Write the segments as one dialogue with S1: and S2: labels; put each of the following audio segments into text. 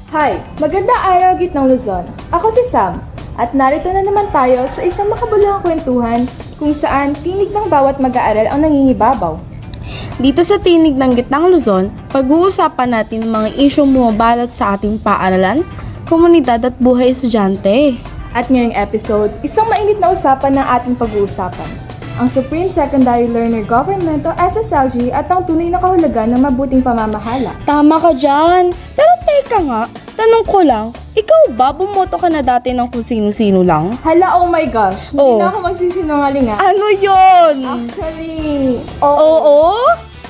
S1: Hi! Magandang araw, Gitnang Luzon. Ako si Sam, at narito na naman tayo sa isang makabuluhang kwentuhan kung saan tinig ng bawat mag-aaral ang nangingibabaw.
S2: Dito sa Tinig ng Gitnang Luzon, pag-uusapan natin ang mga isyong bumabalot sa ating paaralan, komunidad at buhay estudyante.
S1: At ngayong episode, isang mainit na usapan ng ating pag-uusapan. Ang Supreme Secondary Learner Government o SSLG at ang tunay na kahulugan ng mabuting pamamahala.
S2: Tama ka dyan! Pero teka nga, tanong ko lang, ikaw ba bumoto ka na dati ng kung sino-sino lang?
S1: Hala, oh my gosh! Hindi
S2: Oh.
S1: na ako magsisinungaling ha.
S2: Ano yon?
S1: Actually, oo.
S2: Oo?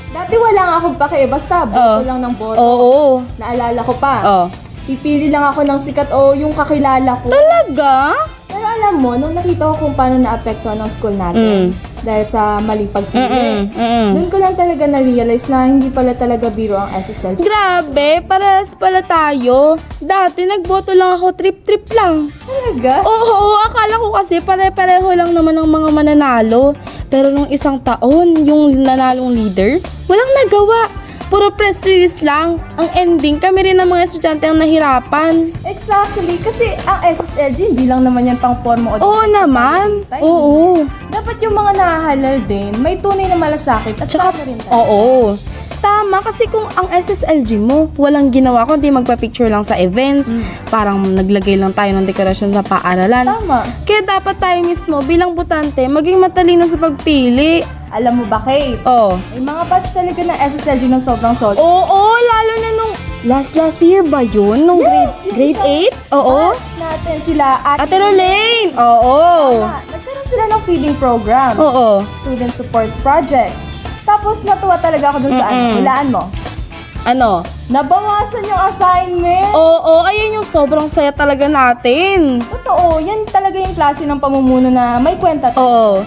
S1: Dati wala nga akong pake, basta boto lang ng boto.
S2: Oo.
S1: Naalala ko pa.
S2: Oh.
S1: Pipili lang ako ng sikat o yung kakilala ko.
S2: Talaga?
S1: Pero alam mo, nung nakita ko kung paano naapektuhan ng school natin dahil sa maling pagpili, doon ko lang talaga na-realize na hindi pala talaga biro ang SSLG.
S2: Grabe, parehas pala tayo. Dati nagboto lang ako, trip-trip lang.
S1: Talaga?
S2: Oo, akala ko kasi pare-pareho lang naman ang mga mananalo. Pero nung isang taon, yung nanalong leader, walang nagawa. Puro press release lang. Ang ending, kami rin ang mga estudyante ang nahirapan.
S1: Exactly, kasi ang SSLG hindi lang naman yan pang forma o
S2: Oo naman. Oo.
S1: Dapat yung mga nahahalal din, may tunay na malasakit at
S2: Tsaka,
S1: saka rin tayo.
S2: oo. Tama, kasi kung ang SSLG mo, walang ginawa kundi magpa-picture lang sa events, parang naglagay lang tayo ng dekorasyon sa paaralan.
S1: Tama.
S2: Kaya dapat tayo mismo bilang botante, maging matalino sa pagpili.
S1: Alam mo ba, Kate?
S2: Oh.
S1: May mga batch talaga ng SSLG na sobrang solid.
S2: Oo, lalo na nung last year ba yun? Nung
S1: Yes, yung
S2: grade
S1: isang
S2: 8? Oo.
S1: Batch natin sila
S2: Ate Rolane! Oo.
S1: Nagkaroon sila ng feeding program,
S2: Oo.
S1: student support projects. Tapos natuwa talaga ako dun sa hulaan mo.
S2: Ano?
S1: Nabawasan yung assignment.
S2: Oo, ayun yung sobrang saya talaga natin.
S1: Totoo, yan talaga yung klase ng pamumuno na may kwenta.
S2: Oo.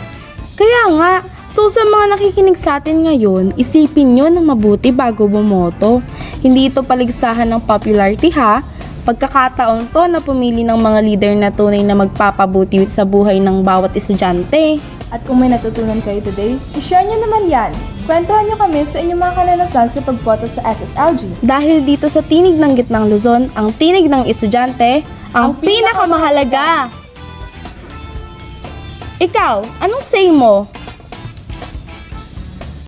S2: Kaya nga, so sa mga nakikinig sa atin ngayon, isipin nyo na mabuti bago bumoto. Hindi ito paligsahan ng popularity ha. Pagkakataon to na pumili ng mga leader na tunay na magpapabuti sa buhay ng bawat estudyante.
S1: At kung may natutunan kayo today, i-share nyo naman yan. Kwentuhan nyo kami sa inyong mga kalalasan sa pagboto sa SSLG.
S2: Dahil dito sa Tinig ng Gitnang Luzon, ang tinig ng estudyante, ang pinakamahalaga. Ikaw, anong say mo?